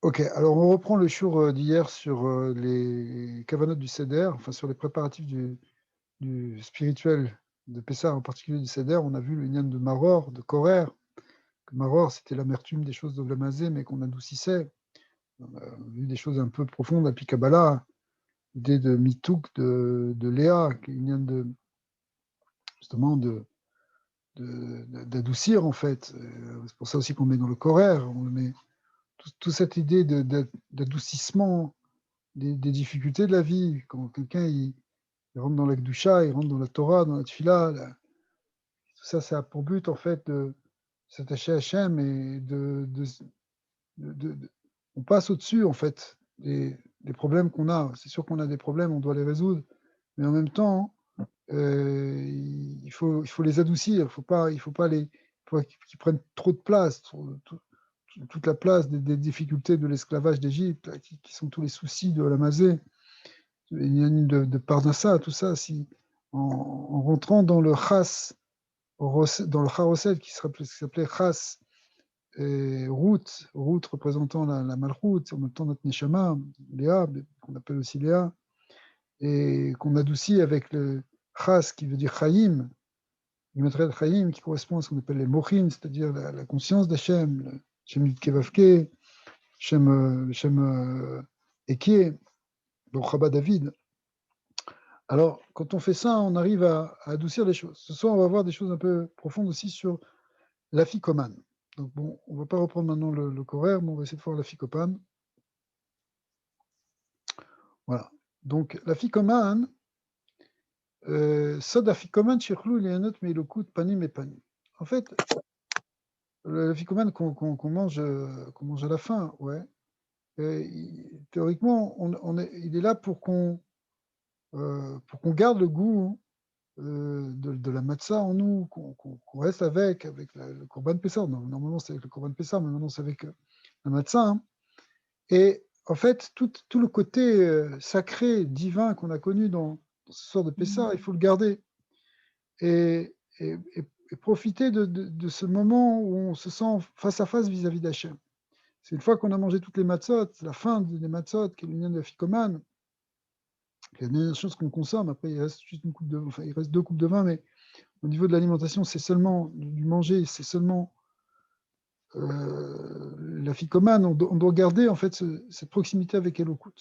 Ok, alors on reprend le shiur d'hier sur les kavanot du Seder, enfin sur les préparatifs du spirituel de Pessah, en particulier du Seder. On a vu le lien de Maror, de Korer, que Maror c'était l'amertume des choses d'Olamazé, mais qu'on adoucissait. On a vu des choses un peu profondes, à Kabbalah, l'idée de Mitouk de Léa, qui est une lien de, justement d'adoucir en fait. C'est pour ça aussi qu'on met dans le Korer, on le met toute cette idée d'adoucissement des difficultés de la vie. Quand quelqu'un il rentre dans la Kedusha, il rentre dans la Torah, dans la Tfila, tout ça, ça a pour but en fait de s'attacher à Hachem et on passe au-dessus en fait des problèmes qu'on a. C'est sûr qu'on a des problèmes, on doit les résoudre, mais en même temps, il faut les adoucir. Il faut pas qu'ils prennent trop de place, toute la place des difficultés de l'esclavage d'Égypte, qui sont tous les soucis de la Mazé. Il y a une de Parnassa, tout ça, si, en rentrant dans le chas, dans le charoset qui s'appelait chas, et route représentant la malroute, en même temps notre neshama, Léa, qu'on appelle aussi Léa, et qu'on adoucit avec le chas qui veut dire chaim, le chaim qui correspond à ce qu'on appelle les mochim, c'est-à-dire la conscience d'Hachem, le Shem Kevavke, Shem Eke, le Chabad David. Alors, quand on fait ça, on arrive à adoucir les choses. Ce soir, on va voir des choses un peu profondes aussi sur l'afikoman. Donc, bon, on ne va pas reprendre maintenant le Korer, mais on va essayer de voir l'afikoman. Voilà. Donc, l'afikoman, Sod afikoman, shirchlu lianot meilokut panim et panim. En fait, l'afikoman qu'on mange à la fin, ouais. Théoriquement, il est là pour qu'on garde le goût de la matzah en nous, qu'on reste avec le Korban Pessah. Normalement, c'est avec le Korban Pessah, mais maintenant, c'est avec la matzah. Hein. Et en fait, tout le côté sacré, divin qu'on a connu dans ce soir de Pessah, il faut le garder. Et profiter de ce moment où on se sent face à face vis-à-vis d'Hachem. C'est une fois qu'on a mangé toutes les matzot, la fin des matzot, qui est l'union de la ficomane, c'est la dernière chose qu'on consomme. Après, il reste juste il reste 2 coupes de vin, mais au niveau de l'alimentation, c'est seulement du manger, c'est seulement la ficomane. On doit garder en fait cette proximité avec Elokut.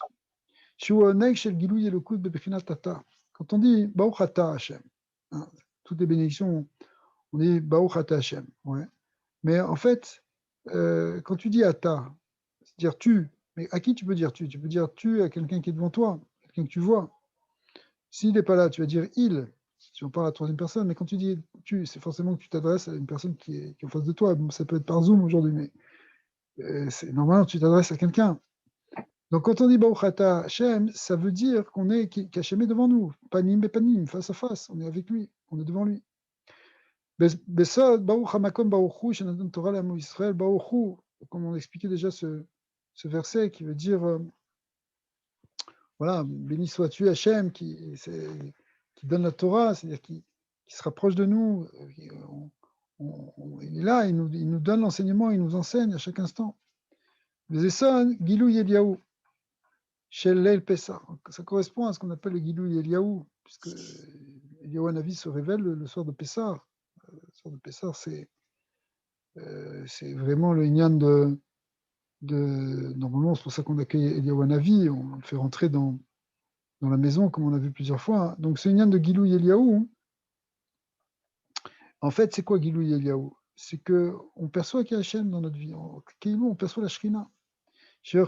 Quand on dit Baruch Ata Hashem, hein, toutes les bénédictions, on dit Baruch Ata Hashem. Ouais. Mais en fait, quand tu dis Ata, c'est dire tu, mais à qui tu peux dire tu? Tu peux dire tu à quelqu'un qui est devant toi, quelqu'un que tu vois. S'il n'est pas là, tu vas dire il, si on parle à la troisième personne, mais quand tu dis tu, c'est forcément que tu t'adresses à une personne qui est en face de toi. Bon, ça peut être par Zoom aujourd'hui, mais normalement, tu t'adresses à quelqu'un. Donc, quand on dit Baruch Ata Hashem, ça veut dire qu'Hachem est devant nous, panim et panim, face à face, on est avec lui, on est devant lui. Besod, Baruch Hamakom Baruch Hu, Shenatan Torah L'Amo Israël, Baruch Hu, comme on expliquait déjà ce verset qui veut dire, voilà, béni sois-tu Hachem, qui donne la Torah, c'est-à-dire qui se rapproche de nous, il est là, il nous donne l'enseignement, il nous enseigne à chaque instant. Bezesson, Gilou Yeliaou, Shel Leil Pessah. Ça correspond à ce qu'on appelle le Gilou Yeliaou, puisque Eliaou Hanavi se révèle le soir de Pessah. Le soir de Pessah, c'est vraiment le Inyan normalement, c'est pour ça qu'on accueille Eliaou Hanavi, on le fait rentrer dans la maison, comme on a vu plusieurs fois. Donc, c'est Inyan de Gilou Yeliaou. En fait, c'est quoi Gilou Yeliaou? C'est qu'on perçoit qu'il y a Hachem dans notre vie. On perçoit la Shrina. On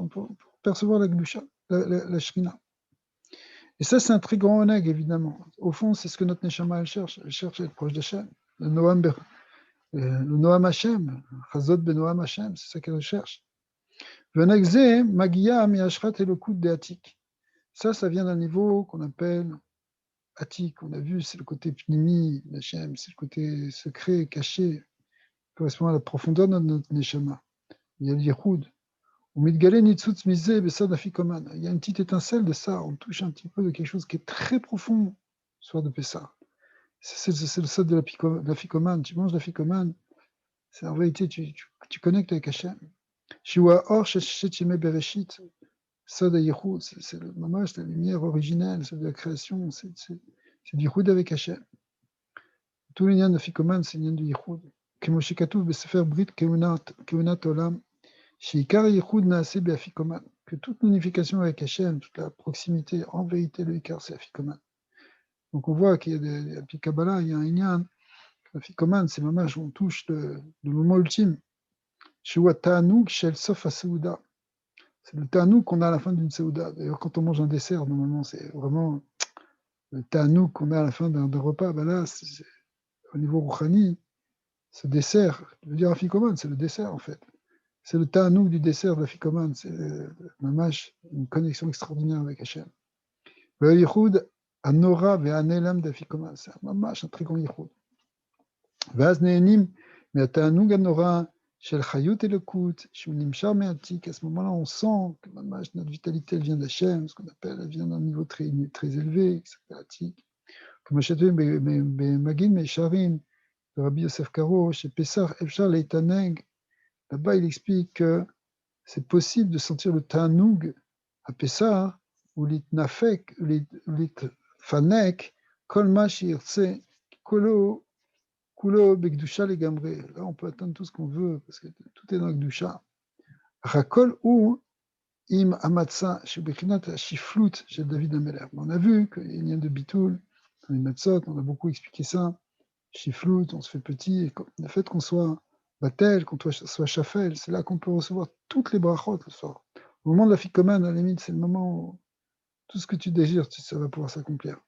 peut percevoir la Gdusha, la Shrina. Et ça, c'est un très grand oneg, évidemment. Au fond, c'est ce que notre Neshama elle cherche. Elle cherche à être proche d'Hachem. Le Noam Hashem, Chazot ben Noam Hashem, c'est ça qu'elle cherche. L'oneg zé, Magia mi'ashrat elokut de Atik. Ça vient d'un niveau qu'on appelle Atik. On a vu, c'est le côté pnimi d'Hachem, c'est le côté secret, caché, correspond à la profondeur de notre Neshama. Il y a l'Yichud. Il y a une petite étincelle de ça, on touche un petit peu de quelque chose qui est très profond, le soir de Pessah. C'est le sod de la ficomane. Tu manges la ficomane, c'est en réalité, tu tu connectes avec Hachem. Shiwa Or Shechime Bereshit, Sod Yichud, c'est le mamash, la lumière originelle, c'est de la création, c'est du Yichud avec Hachem. Tous les liens de Fikoman, c'est les liens du Yichud. Kemoshi Katuv Besefer Brit Keunat Olam, Shikar Yichud Naase Beafikoman. Que toute l'unification avec Hachem, toute la proximité, en vérité, le Ikar, c'est Afikoman. Donc on voit qu'il y a des Kabbalah, il y a un Inyan, Afikoman, c'est mamash, on touche le moment ultime. Shiwa Ta'anouk Shel Sof HaSeuda. C'est le ta'anouk qu'on a à la fin d'une Seouda. D'ailleurs, quand on mange un dessert, normalement, c'est vraiment le ta'anouk qu'on a à la fin d'un repas. Ben là, au niveau rouhani, ce dessert, je veux dire afikoman, c'est le dessert en fait. C'est le ta'anouk du dessert de l'afikoman. C'est mamash, une connexion extraordinaire avec Hachem. Le yichud, anora ve'anelam d'afikoman. C'est un mamash, un très grand yichud. Vaz ne'enim, mais ta'anouk anora, Shel Chayut Elokut, Shel Nimshar Me'atik, à ce moment-là, on sent que notre vitalité elle vient d'Hachem, ce qu'on appelle, elle vient d'un niveau très élevé, qui s'appelle Atik. Comme Hachem Magin Me'sharim, de Rabbi Yosef Karo, chez Pessah, Efshar Leitaneg, là-bas il explique que c'est possible de sentir le Ta'anoug à Pessah, ou l'Itnafek, ou l'Itfanek, Kol Ma Shirtse, Kolo, Kulo Bekdusha Legamre. Là, on peut atteindre tout ce qu'on veut, parce que tout est dans Gdusha. Rakol ou Im Amatsa, Shebechinat Shiflut, chez David Ameler. On a vu qu'il y a une de Bitoul, dans les Matzot, on a beaucoup expliqué ça. Shiflut, on se fait petit, et le fait qu'on soit Batel, qu'on soit Shafel, c'est là qu'on peut recevoir toutes les brachot le soir. Au moment de la Fikoman, à la limite, c'est le moment où tout ce que tu désires, ça va pouvoir s'accomplir.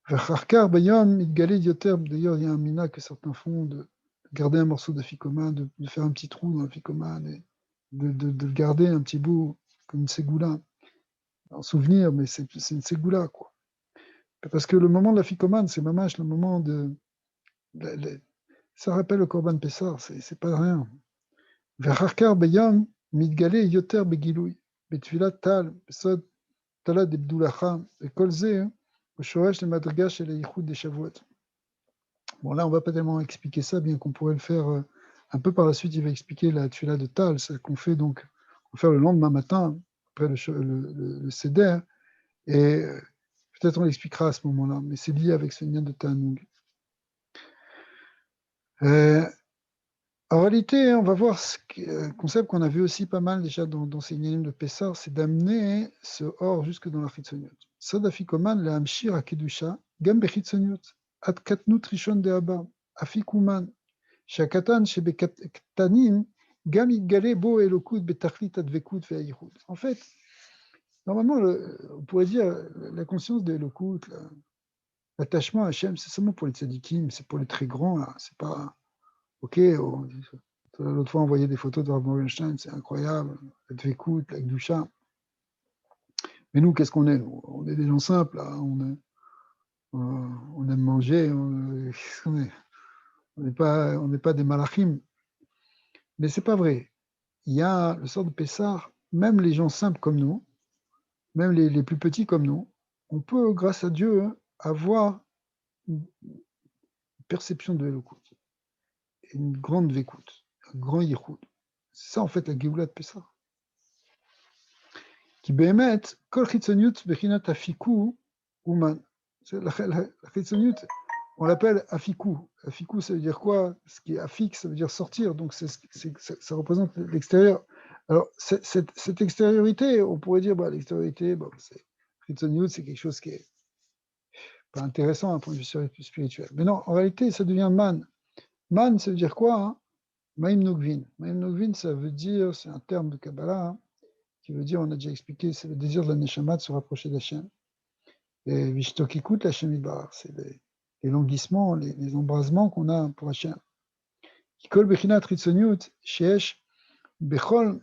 D'ailleurs, il y a un mina que certains font de garder un morceau d'afikoman, de faire un petit trou dans l'afikoman et de le garder un petit bout comme une ségoula, en souvenir, mais c'est une ségoula, quoi. Parce que le moment de l'afikoman, c'est mamash, le moment ça rappelle le Korban Pessar, c'est pas rien. V'acharkar bayam mitgale yoter begilouy, betfilat tal, besod talat de bdoulacha, et kol zeh, au shoresh le madriga chez les yichud des Shavuot. Bon, là, on ne va pas tellement expliquer ça, bien qu'on pourrait le faire un peu par la suite. Il va expliquer la tuila de Tal, ça qu'on fait donc, on va faire le lendemain matin, après le Seder, et peut-être on l'expliquera à ce moment-là, mais c'est lié avec ce lien de Ta'anoug. En réalité, on va voir un concept qu'on a vu aussi pas mal déjà dans ces liens de Pessar, c'est d'amener ce or jusque dans la Chitzoniot. Sadafikoman, le Hamshir à Kedusha, Gam Bechitzoniot, Ad Katnut Rishon de Abba, Afikuman, Shakatan Shebekatanim, Gam Yigale Bo Elokut Betachlit Advekut Ve'ayichut. En fait, normalement, on pourrait dire la conscience de Elokut, l'attachement à Hachem, c'est seulement pour les tzadikim, c'est pour les très grands, là. C'est pas. Ok, l'autre fois on voyait des photos de Rav Morgenstein, c'est incroyable, la Dvekut, la Gdusha. Mais nous, qu'est-ce qu'on est? On est des gens simples, là. On aime manger, qu'est-ce qu'on est? On n'est pas des malachim. Mais c'est pas vrai. Il y a le sort de Pessar, même les gens simples comme nous, même les plus petits comme nous, on peut, grâce à Dieu, avoir une perception de Elokut, une grande Dvekut, un grand Yichud. C'est ça, en fait, la Géoula de Pessar. Qui bémet, kol chitzoniut bechinat afiku uman. La chitzoniut, on l'appelle afiku. Afiku, ça veut dire quoi? Ce qui est afik, ça veut dire sortir. Donc ça représente l'extérieur. Alors cette extériorité, on pourrait dire, l'extériorité, chitzoniut, c'est quelque chose qui est pas intéressant à un point de vue spirituel. Mais non, en réalité, ça devient man. Man, ça veut dire quoi, hein? Maim nogvin. Maim nogvin, ça veut dire, c'est un terme de Kabbalah, hein, qui veut dire, on a déjà expliqué, c'est le désir de la Neshama de se rapprocher d'Hachem. Et Vishtokikut l'Hachem Ibar, c'est les languissements, les embrasements qu'on a pour Hachem. Kol bechinat ritzoniut, sheesh, bechol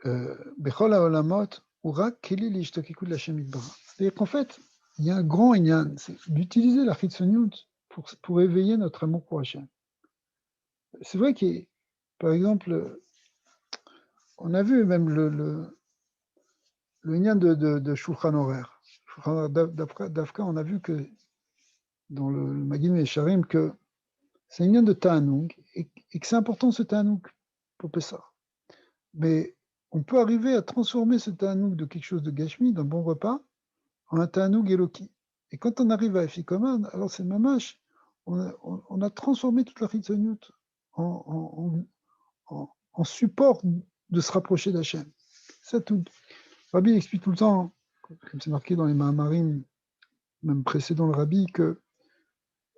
haolamot, urak keli l'Hishtokikut l'Hachem Ibar. C'est-à-dire qu'en fait, il y a un grand inyan, c'est d'utiliser la ritzoniut pour éveiller notre amour pour Hachem. C'est vrai que, par exemple, on a vu même le inyan de Shulchan Aruch. D'Afka, on a vu que dans le Magin et Sharim que c'est un lien de Ta'anouk, et que c'est important ce Ta'anouk pour Pessah. Mais on peut arriver à transformer ce Ta'anouk de quelque chose de Gashmi, d'un bon repas, en un Ta'anouk Eloki. Et quand on arrive à Efikoman, alors c'est Mamash, on a transformé toute la Chitzoniut en support de se rapprocher d'Hachem. C'est tout. Rabbi explique tout le temps, comme c'est marqué dans les Mahamarim, même précédant le Rabbi, que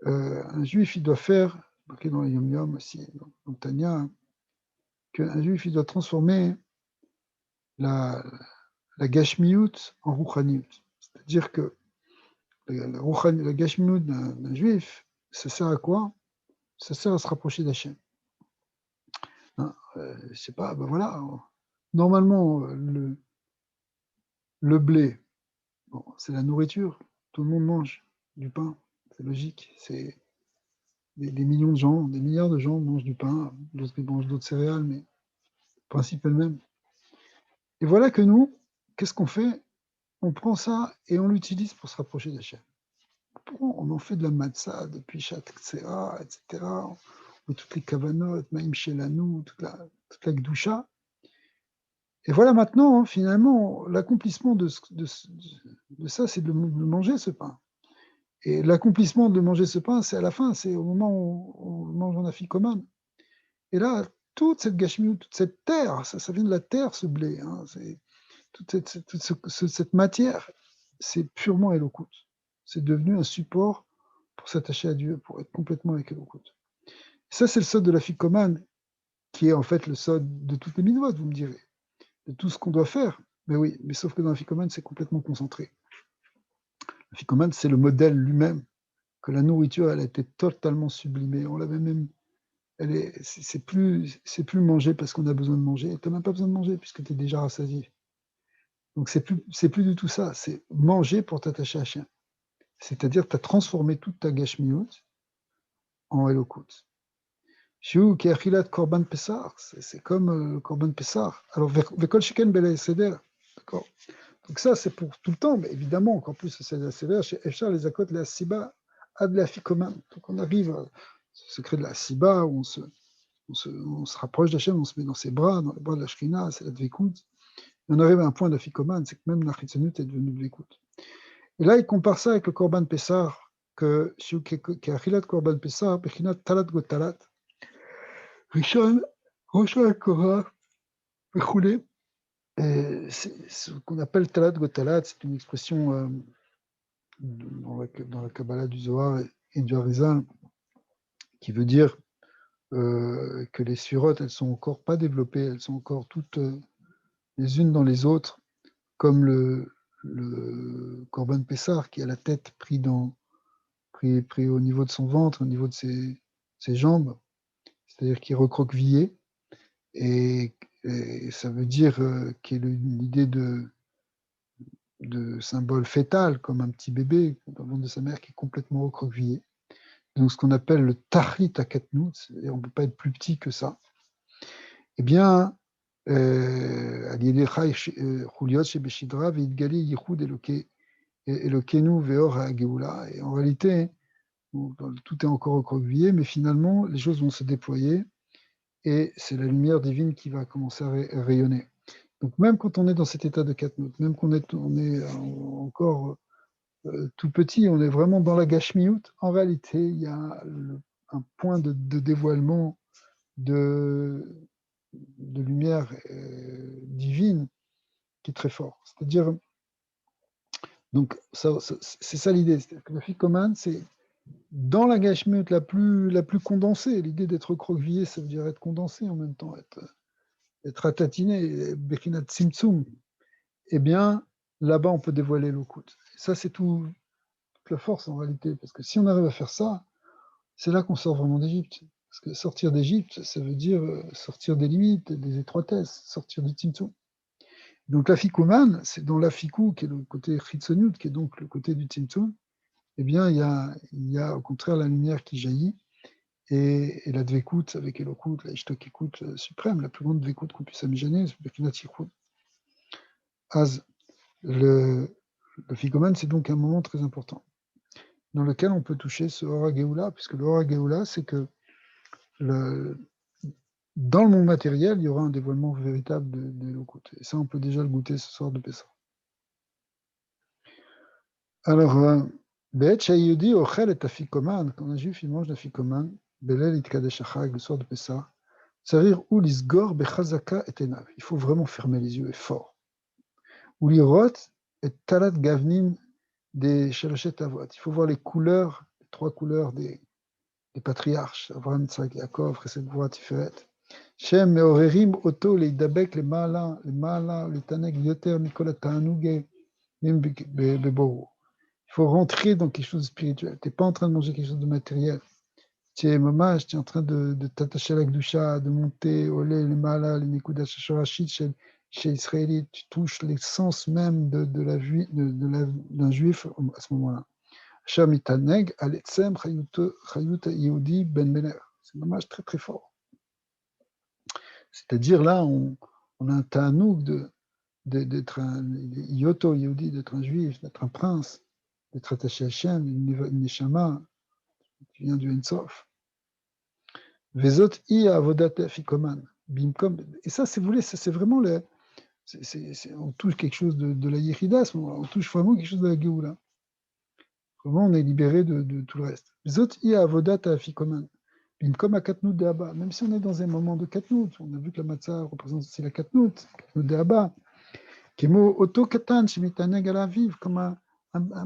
un juif, il doit faire, marqué dans les Yom Yom aussi, dans Tanya, qu'un juif, il doit transformer la Gashmiut en Rouchaniyut. C'est-à-dire que la Gashmiut d'un juif, ça sert à quoi? Ça sert à se rapprocher d'Hachem. Hein, je sais pas, ben voilà. Normalement, le blé, bon, c'est la nourriture. Tout le monde mange du pain. C'est logique. C'est des millions de gens, des milliards de gens mangent du pain, d'autres mangent d'autres céréales, mais le principe est le même. Et voilà que nous, qu'est-ce qu'on fait? On prend ça et on l'utilise pour se rapprocher d'Hachem. On en fait de la matzah depuis chaque tsera, etc. On met toutes les kavanotes, Maïm Shelanou, toute la Gdusha. Et voilà maintenant, hein, finalement, l'accomplissement de ça, c'est de manger ce pain. Et l'accomplissement de manger ce pain, c'est à la fin, c'est au moment où on mange en afikoman. Et là, toute cette gashmiut, toute cette terre, ça vient de la terre, ce blé. Hein, toute cette matière, c'est purement Elokut. C'est devenu un support pour s'attacher à Dieu, pour être complètement avec Elokut. Ça, c'est le sod de la ficomane, qui est en fait le sod de toutes les mitzvot, vous me direz, de tout ce qu'on doit faire. Mais oui, mais sauf que dans la ficomane, c'est complètement concentré. La ficomane, c'est le modèle lui-même, que la nourriture, elle a été totalement sublimée. On l'avait même, c'est plus manger parce qu'on a besoin de manger. Tu n'as même pas besoin de manger puisque tu es déjà rassasié. Donc c'est plus du tout ça, c'est manger pour t'attacher à Hachem. C'est-à-dire tu as transformé toute ta gashmiut en elokut. Shiu ki achilat korban pesar, c'est comme korban pesar. Alors vekol sheken bela seder, d'accord. Donc ça c'est pour tout le temps, mais évidemment encore plus c'est la seder chez Efshar les akot la siba ad la fikoman. Donc on arrive au secret de la siba où on se rapproche d'Hachem, on se met dans ses bras, dans les bras de la Shrina, c'est la dvekut. On arrive à un point d'afikoman, c'est que même la chitzonut est devenue dvekut. Et là, il compare ça avec le Korban Pessar, que Achilat Korban Pessar, Bechinat Talat Gotalat, Rishon, Roshon Korah, Bechoulé. C'est ce qu'on appelle Talat Gotalat, c'est une expression dans la Kabbalah du Zohar et du Harizal, qui veut dire que les surotes, elles sont encore pas développées, elles sont encore toutes les unes dans les autres, comme le Korban Pessar, qui a la tête pris au niveau de son ventre, au niveau de ses jambes, c'est-à-dire qu'il est recroquevillé, et ça veut dire qu'il y a l'idée de symbole fœtal, comme un petit bébé dans le ventre de sa mère qui est complètement recroquevillé. Donc ce qu'on appelle le tahrit akatnout, c'est-à-dire on ne peut pas être plus petit que ça. Eh bien, et en réalité, tout est encore recroquevillé, mais finalement, les choses vont se déployer et c'est la lumière divine qui va commencer à rayonner. Donc même quand on est dans cet état de Katnout, même qu'on est encore tout petit, on est vraiment dans la Gashmiout, en réalité, il y a un point de dévoilement de lumière divine qui est très fort. C'est-à-dire, donc c'est ça l'idée, c'est-à-dire que la Ficomane, c'est dans la Gashmut la plus condensée. L'idée d'être recroquevillé, ça veut dire être condensé en même temps, être ratatiné, Bechinat Tzimtzum. Eh bien, là-bas, on peut dévoiler l'Okut. Ça, c'est toute la force en réalité, parce que si on arrive à faire ça, c'est là qu'on sort vraiment d'Égypte. Parce que sortir d'Égypte, ça veut dire sortir des limites, des étroitesses, sortir du Tzimtzum. Donc la Ficouman, c'est dans la Ficou, qui est le côté Chitzoniut, qui est donc le côté du Tzimtzum, eh bien, il y a au contraire la lumière qui jaillit, et la Dvekout avec Elokut, la Ishtok suprême, la plus grande Dvekout qu'on puisse imaginer, c'est Bekinat Yichud. Az, le Figoman, c'est donc un moment très important, dans lequel on peut toucher ce Hora Geoula, puisque le Hora Geoula, c'est que dans le monde matériel, il y aura un dévoilement véritable de Elokut. Et ça, on peut déjà le goûter ce soir de Pessah. Alors, Be'et Shayudi Ochel et Afikoman, quand un juif il mange l'afikoman, Belel Itkadesh Achag, le soir de Pessah, Tsarir ou Lisgor Bechazaka et Enav. Il faut vraiment fermer les yeux et fort. Ou l'irot et Talat Gavnin des Shaloshet Avot. Il faut voir les couleurs, les 3 couleurs des patriarches, Avraham, Yitzhak, Yaakov, Chesed, Gvura, Tiferet. Shem Meorerim Oto Leidabek les Maala, les Taneg, Yoter, Mikola Ta'anugé, Mim Beboru. Il faut rentrer dans quelque chose de spirituel. Tu n'es pas en train de manger quelque chose de matériel. Tu es mamage, tu es en train de t'attacher à la Gdusha, de monter au lait, les Maala, les Nikuda Shashorashit chez Israélite. Tu touches l'essence même d'un juif à ce moment-là. Shamitaneg, Aletsem, Chayut Yehudi Ben Meler. C'est mamage très très fort. C'est-à-dire là, on a un ta'anouk d'être un Yoto Yehudi, d'être un juif, d'être un prince, d'être attaché à Hachem, une neshama qui vient du Ensof. Vezot i avodat afikoman. Bimkom. Et ça, si vous voulez, ça, c'est vraiment on touche quelque chose de la Yechida, on touche vraiment quelque chose de la Géoula. Vraiment, on est libéré de tout le reste. Vezot i avodat afikoman. Bimkom a katnout de Abba. Même si on est dans un moment de katnout, on a vu que la matzah représente aussi la katnout de Abba. Kemo Oto Katan, Shemitaneg à la vive, comme un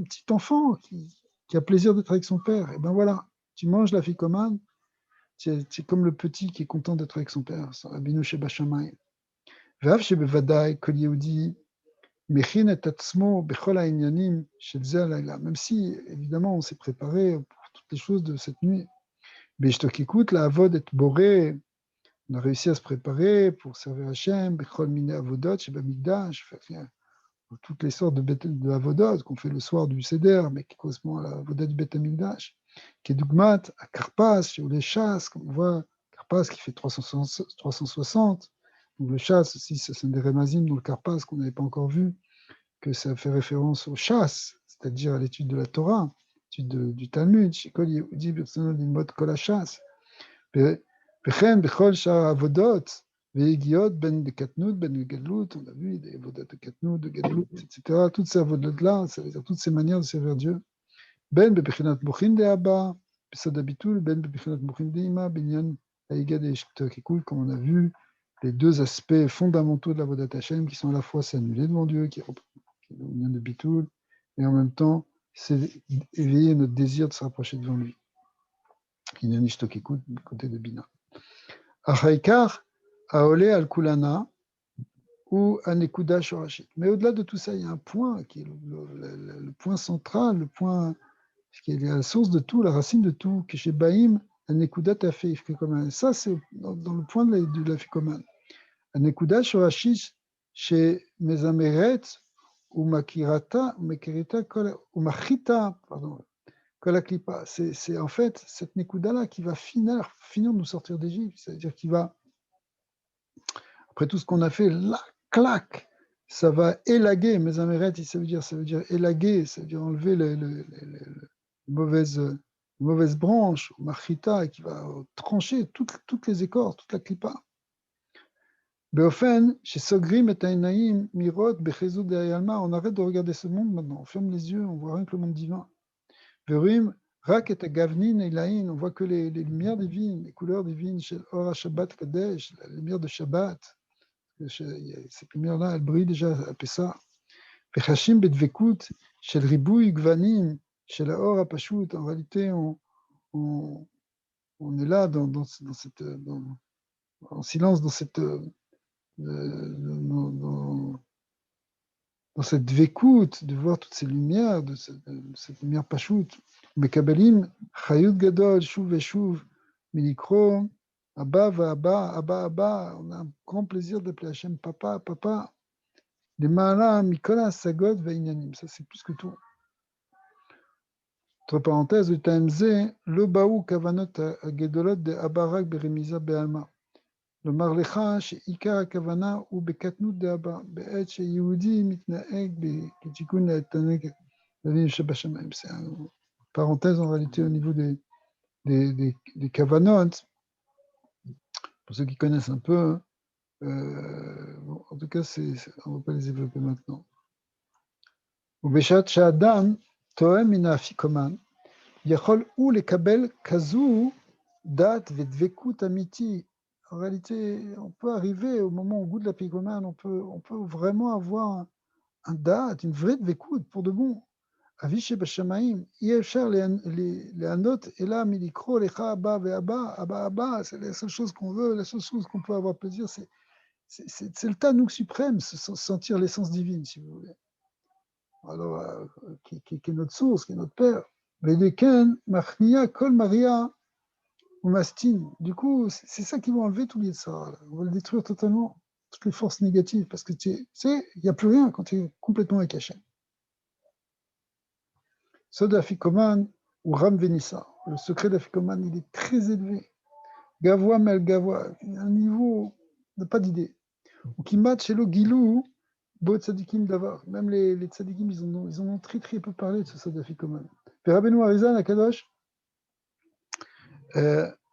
petit enfant qui a plaisir d'être avec son père. Et ben voilà, tu manges la ficomane, c'est comme le petit qui est content d'être avec son père. Rabbeinu Sheba Shamayim. Ve'av shebevadai kol Yehudi mechin et atzmo bechol ha'inyanim shel ze halayla. Même si, évidemment, on s'est préparé pour toutes les choses de cette nuit. Be'ishtokikut la'avod et boré. On a réussi à se préparer pour servir Hachem, bechol mine avodot sheba mikdash. Toutes les sortes de avodot qu'on fait le soir du Seder, mais qui correspond à la avodat du Beth Amikdash, qui est dogmat à Karpas, ou les chasses, comme on voit, Karpas qui fait 360. Donc le chasse aussi, c'est un des remazim dans le Karpas qu'on n'avait pas encore vu, que ça fait référence aux chasses, c'est-à-dire à l'étude de la Torah, l'étude du Talmud, chez Kol Yehudi B'Tzono Lilmod Kol HaShas. Bechen Bechol Shar Avodot, Vegiot, ben de Katnout, ben de Gadlout, on a vu des avodat de Katnout, de Gadlout, etc. Toutes ces avodat-là, ça veut dire toutes ces manières de servir Dieu. Ben bepechinat mochin de Abba, besod habitul, ben bepechinat mochin de Ima, binyan haïgad et shtekikul, comme on a vu, les 2 aspects fondamentaux de l'avodat Hashem, qui sont à la fois s'annuler devant Dieu, qui est le binyan de bitul, et en même temps, c'est éveiller notre désir de se rapprocher devant lui. Binyan ishtokikul, du côté de Bina. Achaikar, Aole al-Kulana, ou un Nekuda Shorashit. Mais au-delà de tout ça, il y a un point qui est le point central, le point qui est la source de tout, la racine de tout, que chez Baïm, un Nekuda Tafé Ifrikoman. Ça, c'est dans le point de la Fikoman. Un Nekuda Shorashit chez Mezameret ou Makirata, ou Machita, pardon, Kolaklipa. C'est en fait cette Nekuda-là qui va finir de nous sortir d'Égypte, c'est-à-dire qui va, après tout ce qu'on a fait, là, clac, ça va élaguer, mes amérettes, ça veut dire élaguer, ça veut dire enlever les mauvaises branches, marchita, qui va trancher toutes les écorces, toute la clipa. Beofen, chez Sogrim et Tainaïm, Mirot, Bechezou de Ayalma, on arrête de regarder ce monde maintenant, on ferme les yeux, on voit rien que le monde divin. Berim, Rak et Gavnin et Laïn, on voit que les lumières divines, les couleurs divines, chez Ora Shabbat Kadesh, la lumière de Shabbat. Cette lumière-là, elle brille déjà à Pessah. Vechashim bedvekut shel ribouy gvanim shel haor hapashut. En réalité, on est là en silence dans cette dvekut, de voir toutes ces lumières, de cette lumière pashut. Mekabalim chayut gadol shuv veshuv milikro Abba va Abba, Abba, Abba. On a un grand plaisir d'appeler Hachem Papa, Papa. Les Maala, Mikola, Sagot, Vainyanim. Ça, c'est plus que tout. Entre parenthèses, le TMZ, le Baou Kavanot Gedolot de Abarak Beremiza Bealma. Le Marlecha, chez Ika Kavana ou Bekatnout de Abba. Be'et chez Yehudi, Mitnaeg, Bekitikun, Tanek, Davin Shabashamayim. C'est une parenthèse en réalité au niveau des Kavanot. Pour ceux qui connaissent un peu, bon, en tout cas, on ne va pas les développer maintenant. ובשעת שאדם טועה מן האפיקומן, יכול הוא לקבל כזו date ודבקות אמיתי. En réalité, on peut arriver au moment où on goûte l'apicomane, on peut vraiment avoir un date, une vraie dvekout pour de bon. אבישי בשמיים, אי אפשר לענות אלא מלקרוא לך אבא ואבא, אבא אבא, c'est la seule chose qu'on veut, la seule chose qu'on peut avoir plaisir, c'est le Tanouk suprême, sentir l'essence divine, si vous voulez. Alors, qui est notre source, qui est notre père. Vedeken, Machnia, Kol Maria, ou Mastin. Du coup, c'est ça qui va enlever tous les Yitzhara. On va le détruire totalement, toutes les forces négatives, parce que tu sais, il n'y a plus rien quand tu es complètement avec Hachem. Ceux d'Afikoman ou Ram Venissa. Le secret d'Afikoman, il est très élevé. Gavoa Mel Gavoa, un niveau, n'a pas d'idée. Ou Kimat Shelo Gilou, Bo Tzadikim Davar. Même les Tzadikim, ils en ont très très peu parlé de ce Sod d'Afikoman. Rabbeinu Arizan Akadosh,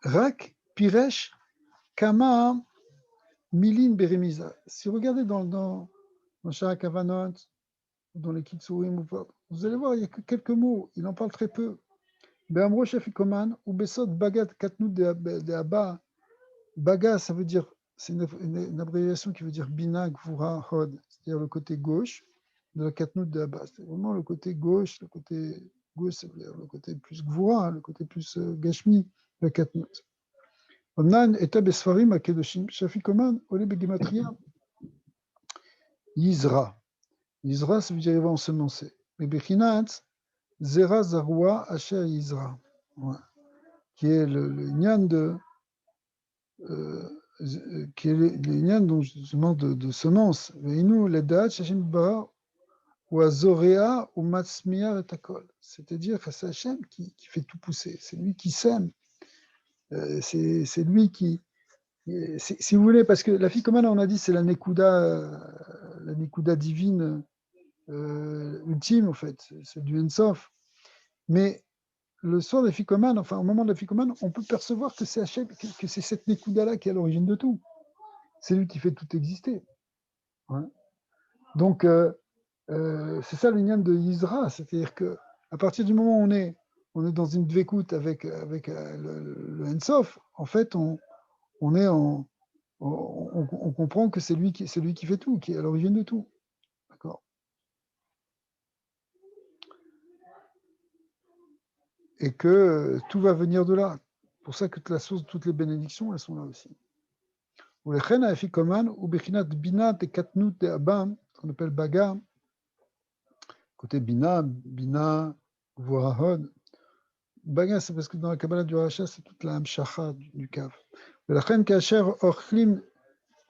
Rak Piresh Kama Milin Beremiza. Si vous regardez dans Shara Kavanot, dans les Kitsurim, vous allez voir, il n'y a que quelques mots, il en parle très peu. Be'amro Shafikoman, ou Besot Bagat Katnut de Abba. Baga, ça veut dire, c'est une abréviation qui veut dire Bina Gvura Hod, c'est-à-dire le côté gauche de la Katnut de Abba. C'est vraiment le côté gauche, ça veut dire le côté plus Gvura, le côté plus Gashmi de la Katnut. Omnan eta besfarim akedoshim shafikoman ole begematria Yizra. Yizra, ça veut dire il va ensemencer. Mais bechinat zera zarua asher Yizra, qui est le nyan qui est le nyan dont justement de semence. Veinu ledat shashim ba ou azorea ou matzmia et akol. C'est-à-dire que c'est Hachem qui fait tout pousser. C'est lui qui sème. C'est lui qui. Si vous voulez, parce que la Ficomane, on a dit, c'est la Nekuda divine ultime, en fait, c'est du Ensof. Mais le soir de la Ficomane, enfin, au moment de la Ficomane, on peut percevoir que c'est Hachem, que c'est cette Nekuda-là qui est à l'origine de tout. C'est lui qui fait tout exister. Ouais. Donc, c'est ça l'union de Yisra, c'est-à-dire que à partir du moment où on est dans une dvekout avec le Ensof, en fait, on est on comprend que c'est lui qui fait tout, qui est à l'origine de tout. D'accord. Et que tout va venir de là. C'est pour ça que la source de toutes les bénédictions, elles sont là aussi. Ce qu'on appelle Baga, côté Bina, Vorahod. Baga, c'est parce que dans la Kabbalah du Racha, c'est toute la Hamshacha du Kav. ולכן כאשר אוכלים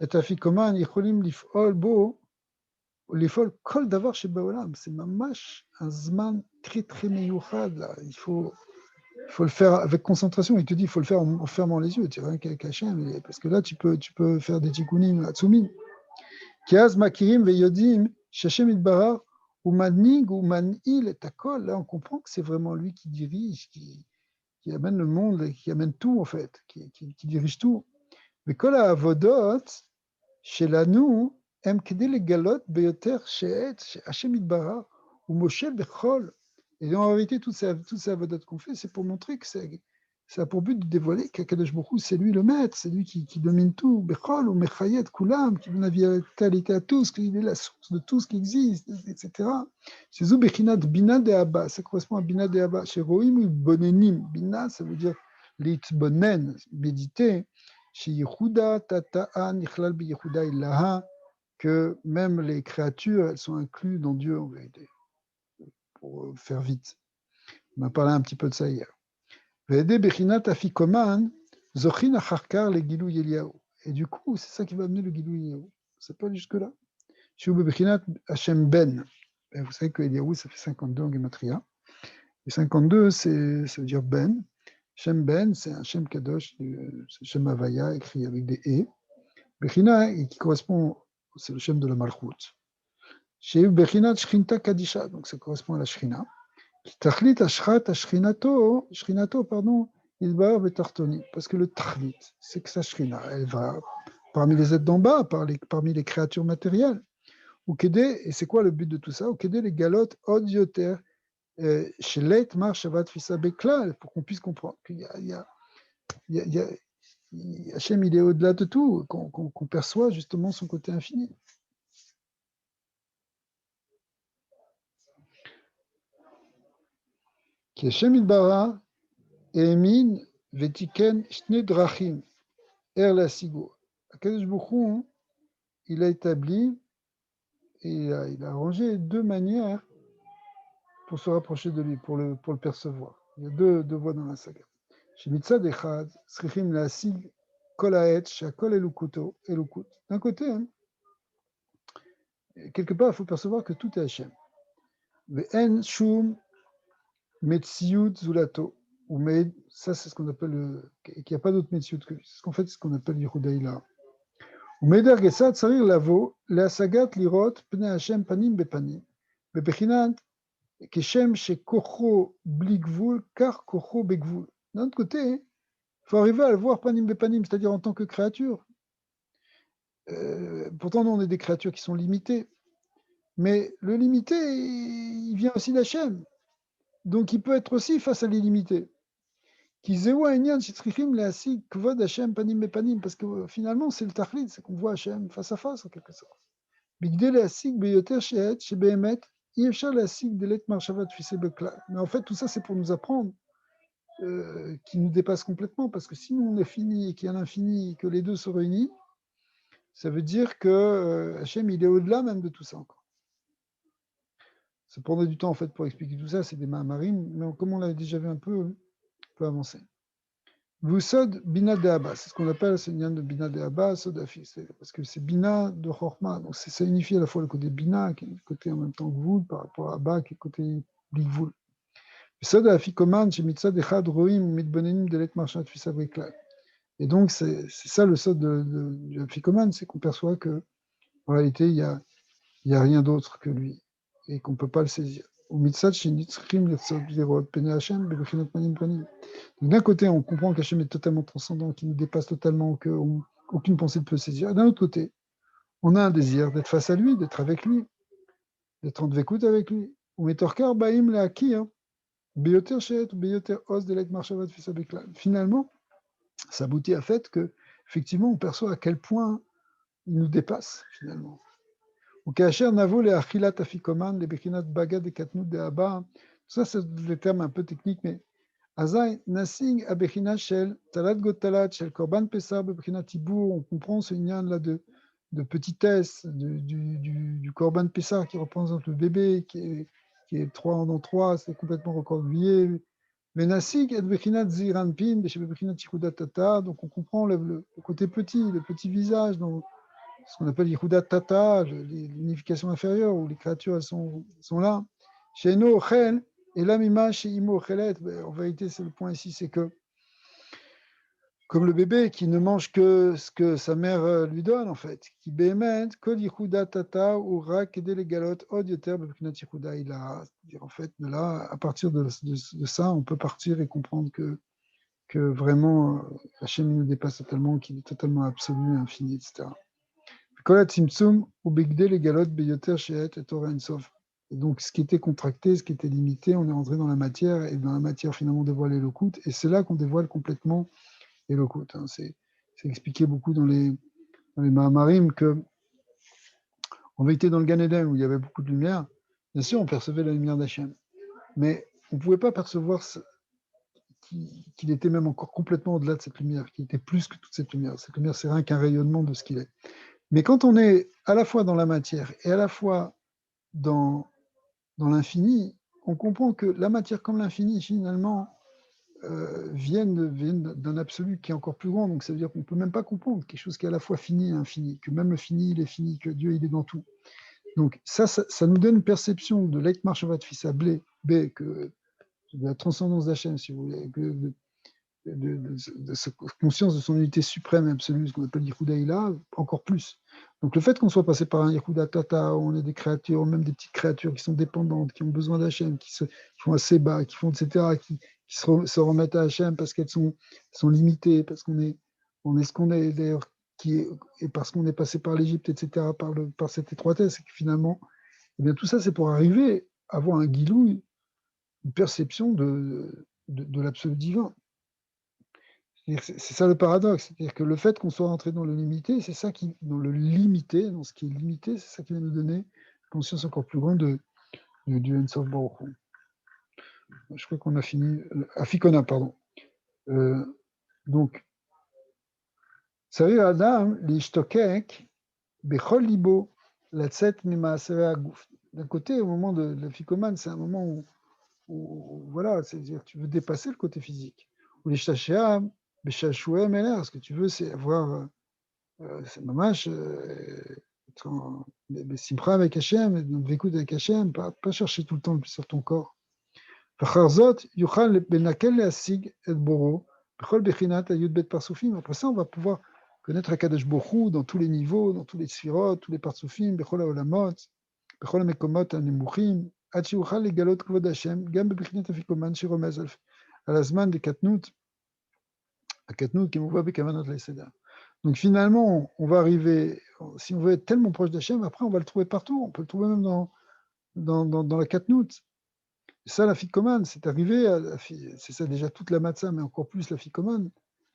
את האפיקומן, יכולים לפעול בו, לפעול כל דבר שבעולם. C'est mamash un zman très très מיוחד là. Il faut le faire avec concentration. Il te dit, il faut le faire en fermant les yeux. Tu vois, avec Hachem, parce que là, tu peux faire des tikkunim, atzumim. כי אז מכירים ויודעים שהשם יתברך הוא מנהיג, הוא מנהיל את הכל. Là, on comprend que c'est vraiment lui qui dirige, qui amène le monde, qui amène tout en fait, qui dirige tout. וכל העבודות שלנו הם כדי לגלות ביותר שהשם יתברך הוא מושל בכל. Et en réalité, toutes ces avodotes qu'on fait, c'est pour montrer que ça a pour but de dévoiler qu'Akadosh Baruch Hu, c'est lui le maître, c'est lui qui domine tout, bechol ou mechayet kulam, qui donne la vitalité à tous, qu'il est la source de tout ce qui existe, etc. C'est Zou Bechinat Bina de Abba, ça correspond à Bina de Abba. Chez Roim ou Bonenim, Bina, ça veut dire l'itbonen, méditer. Chez Yehuda, Tata'a, Nichlal bi Yehuda Ilaha, que même les créatures, elles sont incluses dans Dieu en vérité. Pour faire vite. On a parlé un petit peu de ça hier. Et du coup, c'est ça qui va amener le Gilou Eliyahu. C'est pas jusque-là. Hashem Ben. Et vous savez que Eliyahu, ça fait 52 en Gematria. Et 52, ça veut dire Ben. Shem Ben, c'est un Shem Kadosh, c'est Shem Havaya, écrit avec des E. Bechina, qui correspond, c'est le Shem de la Malchut. Chez Bechinat Shrinta Kadisha, donc ça correspond à la Shrina. Tachlit Ashrat Shrinato, pardon, Idbar Betartoni, parce que le Tarnit, c'est que sa Shrina, elle va parmi les êtres d'en bas, parmi les créatures matérielles. Ou Kédé, et c'est quoi le but de tout ça? Ou Kédé les galotes odioter, chez Leit Mar Shavat Fissa Beklal, pour qu'on puisse comprendre qu'il y a, Hachem, il est au-delà de tout, qu'on perçoit justement son côté infini. Qui Hachem Idbara, Emin, Vetiken, Shne Drachim, Er la Sigo. Akadosh Baruch il a établi et il a arrangé deux manières pour se rapprocher de lui, pour le percevoir. Il y a deux voies dans la saga. Chez Mitzad Echad, Srichim la Sig, Kol Haet, Shakol Elukuto, Elukut. D'un côté, hein, quelque part, il faut percevoir que tout est Hachem. Ve'en Shum Metziut Zulato. Ou ça, c'est ce qu'on appelle, qu'il n'y a pas d'autre Metziut que lui. C'est ce qu'on appelle Yehudaïla. ומדר גסד צריך לבוא להשגת לראות פני השם פנים בפנים, בבחינת כשם שכוחו בלי גבול, כך כוחו בגבול. D'un autre côté, il faut arriver à le voir panim bepanim, c'est-à-dire en tant que créature. Pourtant, nous, on est des créatures qui sont limitées. Mais le limité, il vient aussi d'Hachem. Donc, il peut être aussi face à l'illimité. Parce que finalement, c'est le tachlit, c'est qu'on voit Hachem face à face, en quelque sorte. Mais en fait, tout ça, c'est pour nous apprendre qui nous dépasse complètement, parce que si nous, on est fini et qu'il y a l'infini, et que les deux se réunissent, ça veut dire que Hachem, il est au-delà même de tout ça encore. Ça prendrait du temps, en fait, pour expliquer tout ça, c'est des Mahamarim, mais comme on l'a déjà vu un peu, on peut avancer. Vusod Bina de Abba, c'est ce qu'on appelle ce lien de Bina de Abba, Sodafi, parce que c'est Bina de Chorma, donc ça unifie à la fois le côté Bina, qui est le côté en même temps Gvul, par rapport à Abba, qui est le côté Bigvul. Sodafi Koman, chez Mitzad Echad Roim, Mitbonenim, Delet Marchat, Fisabrikla. Et donc, c'est ça le sod du Afikoman, c'est qu'on perçoit que en réalité, il y a rien d'autre que lui, et qu'on ne peut pas le saisir. D'un côté, on comprend qu'Hachem est totalement transcendant, qu'il nous dépasse totalement, qu'aucune pensée ne peut le saisir. D'un autre côté, on a un désir d'être face à lui, d'être avec lui, d'être en dvekout avec lui. Finalement, ça aboutit à fait que, effectivement, on perçoit à quel point il nous dépasse, finalement. וכאשר נבוא לאכילת אפיקומן, לבחינת בגד דקטנות דאבא, ça c'est des termes un peu techniques, mais אזי נשיג הבחינה של תלת גותלת, של קורבן פסח בבחינת עיבור, on comprend ce lien là de petitesse du korban pessah qui représente le bébé, qui est 3 dans 3, c'est complètement recordillé. ונשיג את בחינת זעיר אנפין, שבבחינת ייחוד התתא, donc on comprend le côté petit, le petit visage, donc ce qu'on appelle Yehuda Tata, l'unification inférieure, où les créatures elles sont là. Chez nous, Chel, et l'amima chez Imo Chelet, en vérité, c'est le point ici, c'est que, comme le bébé qui ne mange que ce que sa mère lui donne, en fait, qui bémet, Kod Yehuda Tata, ou Rak, et les galotes, Od Yoter, Bebkinat Yehuda, il a, c'est-à-dire, en fait, de là, à partir de ça, on peut partir et comprendre que vraiment, Hachem nous dépasse totalement, qu'il est totalement absolu, infini, etc. Et donc, ce qui était contracté, ce qui était limité, on est rentré dans la matière, et dans la matière, finalement, on dévoile Elokut, et c'est là qu'on dévoile complètement Elokut. Hein. C'est expliqué beaucoup dans les Mahamarim que, en vérité, dans le Gan Eden, où il y avait beaucoup de lumière, bien sûr, on percevait la lumière d'Hachem, mais on ne pouvait pas percevoir qu'il était même encore complètement au-delà de cette lumière, qu'il était plus que toute cette lumière. Cette lumière, c'est rien qu'un rayonnement de ce qu'il est. Mais quand on est à la fois dans la matière et à la fois dans l'infini, on comprend que la matière comme l'infini, finalement, viennent d'un absolu qui est encore plus grand. Donc, ça veut dire qu'on ne peut même pas comprendre quelque chose qui est à la fois fini et infini, que même le fini, il est fini, que Dieu, il est dans tout. Donc, ça nous donne une perception de l'Eikmar Shavat Fissa B, de la transcendance d'Hachem, si vous voulez, de sa conscience de son unité suprême et absolue, ce qu'on appelle Yehuda encore plus. Donc le fait qu'on soit passé par un Yehuda Tata, où on est des créatures, même des petites créatures qui sont dépendantes, qui ont besoin d'Hachem, qui vont assez bas, qui font, etc., qui qui se remettent à Hachem parce qu'elles sont limitées, parce qu'on est ce qu'on est, d'ailleurs, et parce qu'on est passé par l'Égypte, etc., par cette étroitesse, et que finalement, eh bien, tout ça, c'est pour arriver à avoir un guilou, une perception de l'absolu divin. C'est ça le paradoxe, c'est-à-dire que le fait qu'on soit rentré dans le limité, c'est ça qui, dans le limité, dans ce qui est limité, c'est ça qui va nous donner une conscience encore plus grande du Ensof Baruch Hu. Je crois qu'on a fini. Afikona, pardon. Donc, Sarir Adam, l'ishtokek, bechol libo, la tset mimaasere aguf. D'un côté, au moment de l'afikomane, c'est un moment où voilà, c'est-à-dire tu veux dépasser le côté physique. Ou les shashia, beshashouem eler, ce que tu veux, c'est avoir, c'est mamash, simcha avec Hachem, vécu avec Hachem, pas chercher tout le temps sur ton corps. Après ça, on va pouvoir connaître Akadosh Baruch Hu dans tous les niveaux, dans tous les sphirot, tous les partsufim, bechol haolamot, bechol hamekomot hanemuchim, עד שיוכל לגלות כבוד השם, גם בבחינת אפיקומן שרומז על הזמן דקטנות, הקטנות qui מובא בכוונות ליסדה. Donc finalement, on va arriver, si on veut être tellement proche d'Hachem, après on va le trouver partout, on peut le trouver même dans la katnout. Ça, la ficomane, c'est arrivé, c'est ça déjà toute la matzah, mais encore plus la ficomane,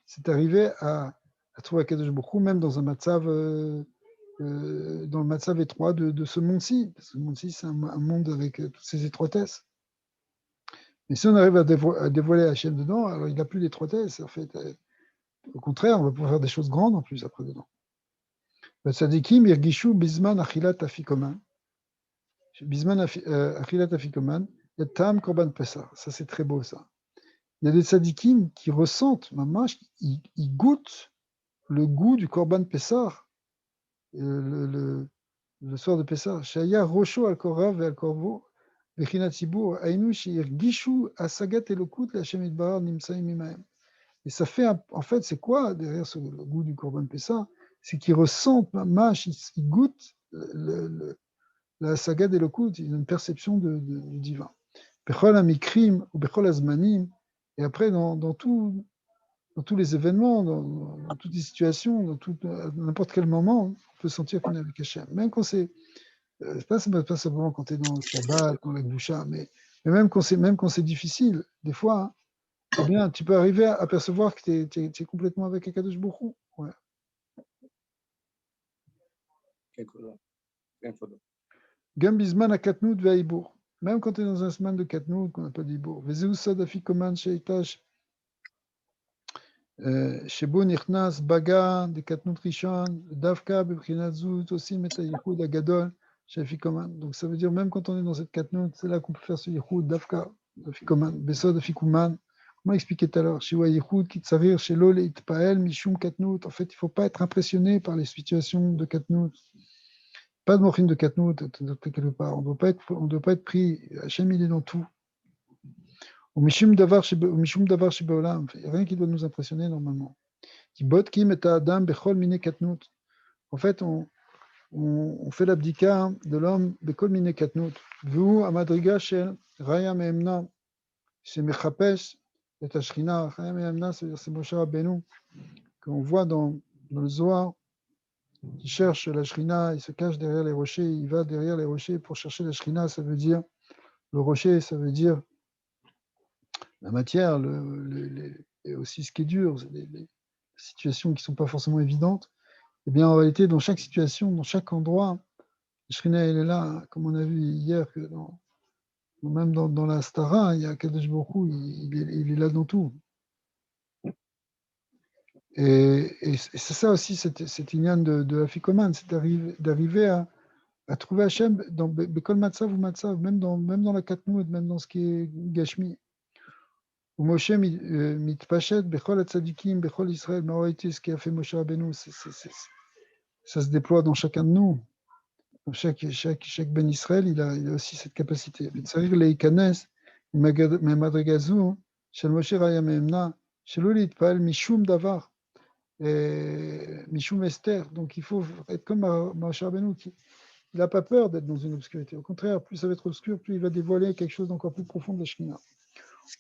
c'est arrivé à trouver Akadosh Baruch Hu, même dans un matzav, dans le matzav étroit de ce monde-ci. Parce que le monde-ci, c'est un monde avec toutes ses étroitesses. Mais si on arrive à dévoiler Hachem dedans, alors il n'a plus d'étroitesse. En fait, au contraire, on va pouvoir faire des choses grandes en plus après dedans. Tzadikim yirgishu bizman achilat afikoman. Bizman achilat afikoman. Tam Korban Pessah, ça c'est très beau ça. Il y a des tzadikim qui ressentent, mamash, ils goûtent le goût du Korban Pessah le soir de Pessah. Shaya Rosho al Korav et al Korvo, Vechinat Tzibur, Ainu Shir Gishu Asagat Elokut Lachem Idbar Nimsaim Imaem. Et ça fait, en fait, c'est quoi derrière le goût du Korban Pessah? C'est qu'ils ressentent, mamash, ils goûtent la Sagat Elokut, une perception du divin. Bechol amikrim ou bechol azmanim, et après dans tous les événements, dans toutes les situations, à n'importe quel moment, on peut sentir qu'on est avec Hachem. Même quand c'est pas simplement quand tu es dans le Shabbat, dans la Gdusha, mais même quand c'est difficile, des fois, eh bien, tu peux arriver à percevoir que tu es complètement avec Akadosh Baruch Hu. Ouais. Gam bizman akatnut ve'aibur. Même quand tu es dans un semaine de katnout, qu'on appelle d'Ibour. Vezeu sad afikoman sheitash. שבו נכנס בגה דקטנות ראשון, דווקא בבחינת זו עושים את הייחוד הגדול של אפיקומן. Donc ça veut dire même quand on est dans cette katnout, c'est là qu'on peut faire ce ייחוד דווקא אפיקומן, בסוד אפיקומן. Comment expliquer tout à l'heure? שהוא הייחוד כי צריך שלא להתפעל משום katnout. En fait, il ne faut pas être impressionné par les situations de katnout. Pas de morphine de katnout, quelque part. On ne doit pas être pris. Hachem, il est dans tout. Ou mishum davar shebeolam, rien qui doit nous impressionner normalement. Qui botkim et adam bechol mine katnut. En fait, on fait l'abdika de l'homme bechol mine katnut. Vu amadriga shel raya meemna shemechapesh et ashrina. Raya meemna, c'est Moshe Rabbeinu qu'on voit dans le Zohar, qui cherche la shrina, il se cache derrière les rochers, il va derrière les rochers pour chercher la shrina. Ça veut dire le rocher, ça veut dire la matière, et aussi ce qui est dur, les situations qui ne sont pas forcément évidentes. Eh bien, en réalité, dans chaque situation, dans chaque endroit, Shrina, elle est là, hein, comme on a vu hier, que même dans la Stara, il y a Kadosh Baruch Hu, il est là dans tout. Et c'est ça aussi, cette ignan de Afikoman, c'est d'arriver à trouver Hachem dans Bekol Matzav ou Matzav, même dans la Katnout, même dans ce qui est Gashmi. Où Moshe mitpachet bechol tzadikim, bechol Israël, mais en réalité, ce qui a fait Moshe Rabbeinu, ça se déploie dans chacun de nous. Dans chaque Ben Israël, il a aussi cette capacité. Tzarich leikanes memadregazu shel Moshe raya meemna shelo litpal mishum davar mishum Esther. Donc il faut être comme Moshe Rabbeinu qui il n'a pas peur d'être dans une obscurité. Au contraire, plus ça va être obscur, plus il va dévoiler quelque chose d'encore plus profond de la Shekhinah.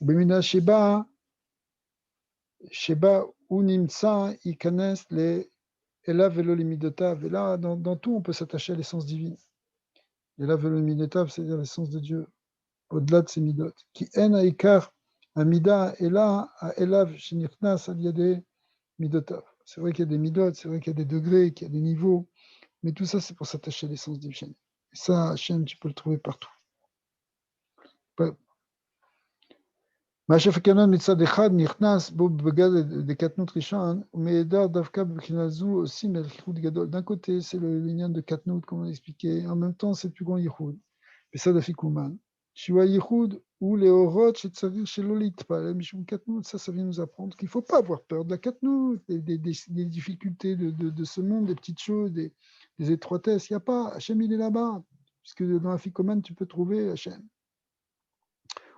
Bemina Sheba Unimsa Ikanes les Elav Velo Limidotav. Et là, dans tout, on peut s'attacher à l'essence divine. Elav Velo Limidotav, c'est-à-dire l'essence de Dieu, au-delà de ses midot. Qui en Aikar Amida, et là, à Elav Shinirnas Aliade Midotav. C'est vrai qu'il y a des midot, c'est vrai qu'il y a des degrés, qu'il y a des niveaux, mais tout ça, c'est pour s'attacher à l'essence divine. Et ça, Hachem, tu peux le trouver partout. מה שפקנון מצד אחד נכנס בו בגד דקטנות ראשון, ומעידר דווקא בבחינה זו עושים ייחוד גדול. D'un côté, c'est le lien de Katnout, comme on l'a expliqué, en même temps, c'est le plus grand ייחוד. בסד אפיקומן. שהוא הייחוד הוא להורות שצריך שלא להתפלל משום קטנות, ça vient nous apprendre qu'il ne faut pas avoir peur de la Katnout, des difficultés de ce monde, des petites choses, des étroitesses. Il n'y a pas, Hachem il est là-bas, puisque dans Afikoman, tu peux trouver Hachem.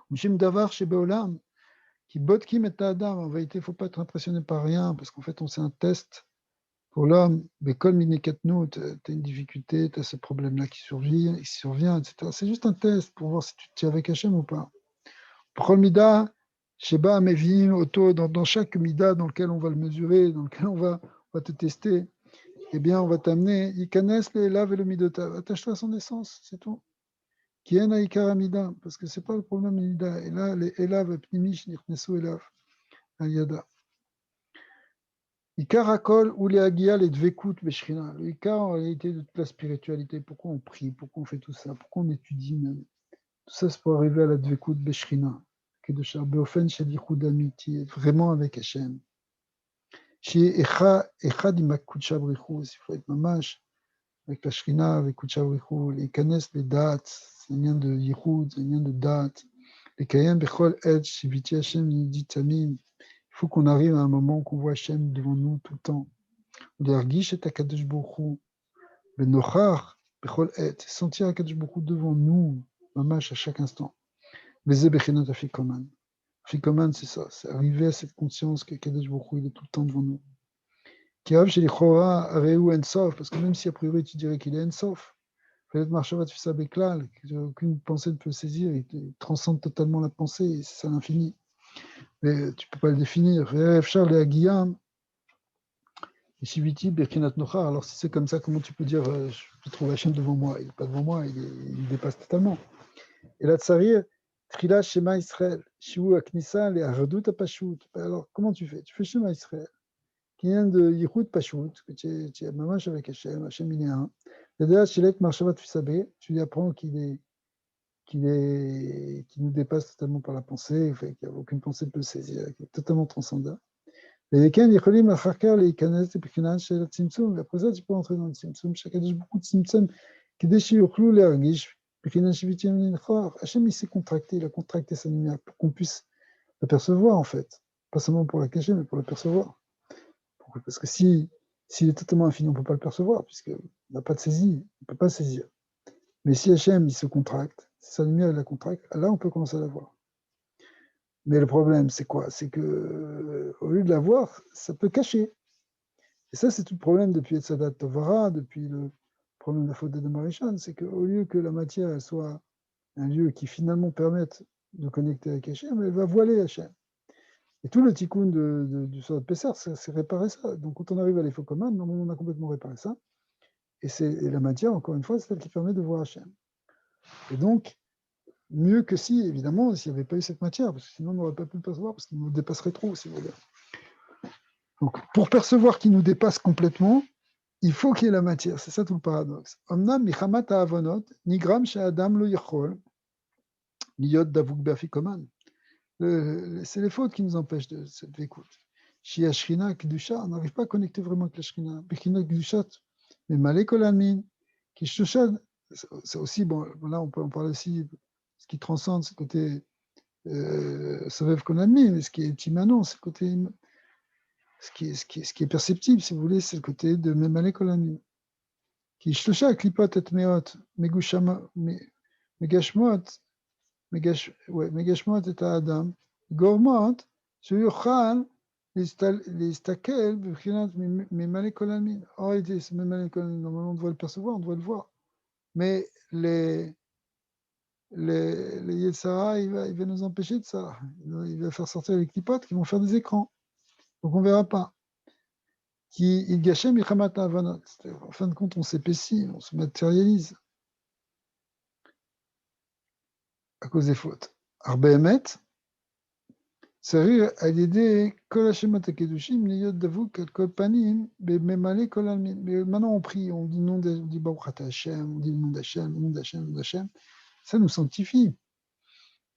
Mishim davar shebeolam, qui botkim et adam. En vérité, il ne faut pas être impressionné par rien, parce qu'en fait, c'est un test pour l'homme. Mais comme nous, tu as une difficulté, tu as ce problème-là qui survient, etc. C'est juste un test pour voir si tu tiens avec Hachem ou pas. Prol mida, sheba mevim, auto, dans chaque mida dans lequel on va le mesurer, dans lequel on va te tester, eh bien, on va t'amener, ikanes le elav et le midota. Attache-toi à son essence, c'est tout. Qui est naïkar amida, parce que c'est pas le problème mida. Et là, les elav, pnimish, nirnesu elav, al-yada. Ikar hakol ou les agia, les dvekut beshrina. Le ikar, en réalité, de toute la spiritualité. Pourquoi on prie, pourquoi on fait tout ça, pourquoi on étudie même. Tout ça, c'est pour arriver à la dvekut beshrina. Que de Beofen shelichud amiti, vraiment avec Hachem. Chez echad imakut shabrichus, il faut être mamash avec la shrina, avec kutchabrichus, les kanes, les dates, c'est un lien de yichud, c'est un lien de date. Les kayem bechol et shiviti Hachem yidit tamim. Il faut qu'on arrive à un moment qu'on voit Hachem devant nous tout le temps. L'ergish et akadosh bochou, benochar bechol et, sentir akadosh bochou devant nous, mamash à chaque instant. Veze bechinat afikoman. Afikoman, c'est ça, c'est arriver à cette conscience que Kadosh Baruch Hu, il est tout le temps devant nous. Qui arrive chez les Chora, Areu Ensof, parce que même si a priori tu dirais qu'il est Ensof, peut-être Marchavat Fissa Beklal, qu'aucune pensée ne peut saisir, il transcende totalement la pensée, et c'est à l'infini. Mais tu ne peux pas le définir. Efchar le Agiyam, Shiviti Berkinat Nochar. Alors si c'est comme ça, comment tu peux dire je peux trouver Hachem devant moi? Il n'est pas devant moi, il dépasse totalement. Et là, Tsarir, Trila Shema Israël, Shivu Aknissa, les Aradut Apashut. Alors, comment tu fais? Tu fais Shema Israël, qui vient de Yichud Pashut, que tu es mamash avec Hachem, Hachem il est un. Et là, Shilet Marshavat Fusabé, tu lui apprends qu'il nous dépasse totalement par la pensée, qu'il n'y a aucune pensée ne peut le saisir, qu'il est totalement transcendant. Et Ken Yicholim Acharkar, les Kanes, les Pekinan, chez la Tzimtzum. Après ça, tu peux entrer dans le Tzimtzum. Chacun a beaucoup de Tzimtzum qui déchirent les Argish. Hachem, il s'est contracté, il a contracté sa lumière pour qu'on puisse l'apercevoir, en fait. Pas seulement pour la cacher, mais pour l'apercevoir. Parce que s'il est totalement infini, on ne peut pas le percevoir, puisqu'il n'a pas de saisie, on ne peut pas saisir. Mais si Hachem, il se contracte, si sa lumière, il la contracte, là, on peut commencer à la voir. Mais le problème, c'est quoi? C'est que, au lieu de la voir, ça peut cacher. Et ça, c'est tout le problème depuis Etzadat Tovara, depuis le problème de la faute de Marishan, c'est qu'au lieu que la matière elle soit un lieu qui finalement permette de connecter avec Hachem, elle va voiler Hachem. Et tout le tikkun du Sorat Pessah, c'est réparer ça. Donc quand on arrive à l'Efokoman, normalement on a complètement réparé ça. Et la matière, encore une fois, c'est celle qui permet de voir Hachem. Et donc, mieux que si, évidemment, s'il n'y avait pas eu cette matière, parce que sinon on n'aurait pas pu le percevoir, parce qu'il nous dépasserait trop, si vous voulez. Donc, pour percevoir qu'il nous dépasse complètement, il faut qu'il y ait la matière. C'est ça tout le paradoxe. Omnam michamat ha'avonot, nigram she'adam lo yachol, liyot davuk be'afikoman. C'est les fautes qui nous empêchent de cette écoute. Shia Shrina Kedusha, on n'arrive pas à connecter vraiment avec la Shrina. Bechina Kedushat, mais Malé Kolamin, Kishushan, c'est aussi, bon, là on peut en parler aussi, ce qui transcende, c'est le côté Savev Konami, mais ce qui est immanent, c'est le côté, ce qui est perceptible, si vous voulez, c'est le côté de Malé Kolamin. Kishusha Klipot et Meot, Megushama, Megashmot, Megashmot et Adam, Gormot, Suyuchal, להסתכל בבחינת ממלא כל העלמין. c'est ממלא כל העלמין, normalement on doit le percevoir, on doit le voir. Mais les Yetzara, il va nous empêcher de ça. Il va faire sortir les clipotes qui vont faire des écrans. Donc on ne verra pas. Qui il gâchait Milchamat Havanot. En fin de compte, on s'épaissit, on se matérialise à cause des fautes. Arbehemet, c'est-à-dire à l'idée Kol Hashemot HaKedushim Liyot Davuk Al Kol Panim Bememale Kol Almin. Mais maintenant on prie, on dit nom, on dit Baruch Ata Hashem, on dit le nom d'Hashem, le nom d'Hashem, le nom d'Hashem. Ça nous sanctifie.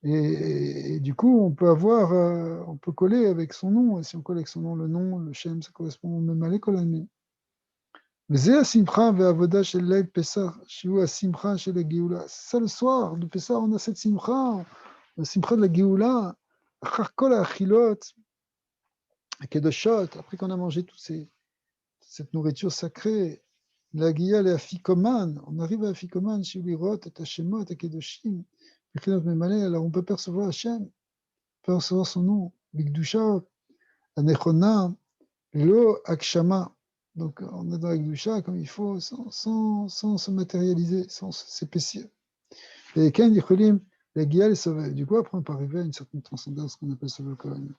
Et du coup, on peut coller avec son nom. Et si on colle avec son nom, le Shem, ça correspond au Memale Kol Almin. וזה השמחה והעבודה של ליל פסח, שהוא השמחה של הגאולה. C'est ça le soir de Pessah, on a cette simcha, la simcha de la Géoula, אחר כל האכילות, הקדושות, après qu'on a mangé cette nourriture sacrée, להגיע לאפיקומן, on arrive à אפיקומן, שהוא לראות את השמות הקדושים, מבחינת ממלא, alors on peut percevoir Hachem, on peut percevoir son nom, בקדושה הנכונה, לא הגשמה. Donc, on est dans la Gdusha comme il faut, sans se matérialiser, sans s'épaissir. Et Ken Yicholim, la Guia les sauver. Du coup, après, on peut arriver à une certaine transcendance qu'on appelle Sauver Kohen.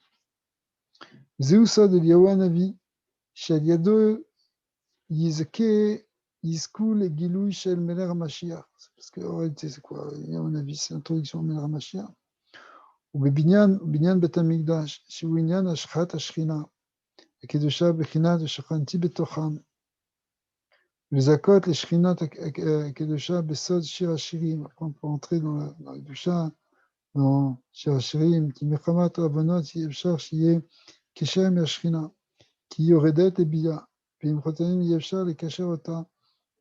Zeusod Eliyahu Hanavi, Shel Yado Yizke Yizku le Gilui Shel Meler HaMashiach. Parce qu'en réalité, c'est quoi Eliyahu Hanavi, c'est l'introduction au Meler HaMashiach. Ou Binyan Bet HaMikdash, Shehu Inyan Ashchat Ashchina. הקדושה בחינת ושכנתי בתוכם, וזכות לשכינת הקדושה בסוד שיר השירים. Après on peut entrer dans la קדושה, dans שיר השירים, כי מחמת רבנות אפשר שיהיה קשר עם השכינה, כי היא יורדת לביאה, ועם חוטאים אי אפשר לקשר אותה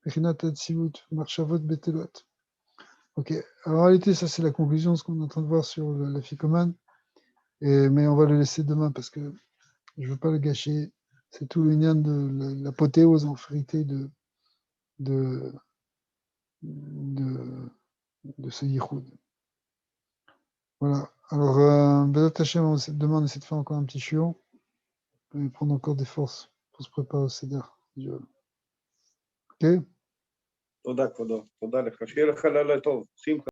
בחינת הציבות, מחשבות בטלות. Ok, alors en réalité ça c'est la conclusion de ce qu'on est en train de voir sur la ficomane, mais on va le laisser demain parce que je ne veux pas le gâcher. C'est tout l'union de l'apothéose en vérité de ce yichud. Voilà. Alors, Bezat Hashem, demain on essaie de faire encore un petit chiot et prendre encore des forces pour se préparer au Seder. Ok? תודה, כבודו. תודה לך. שיהיה לך לילה טוב. שמחה.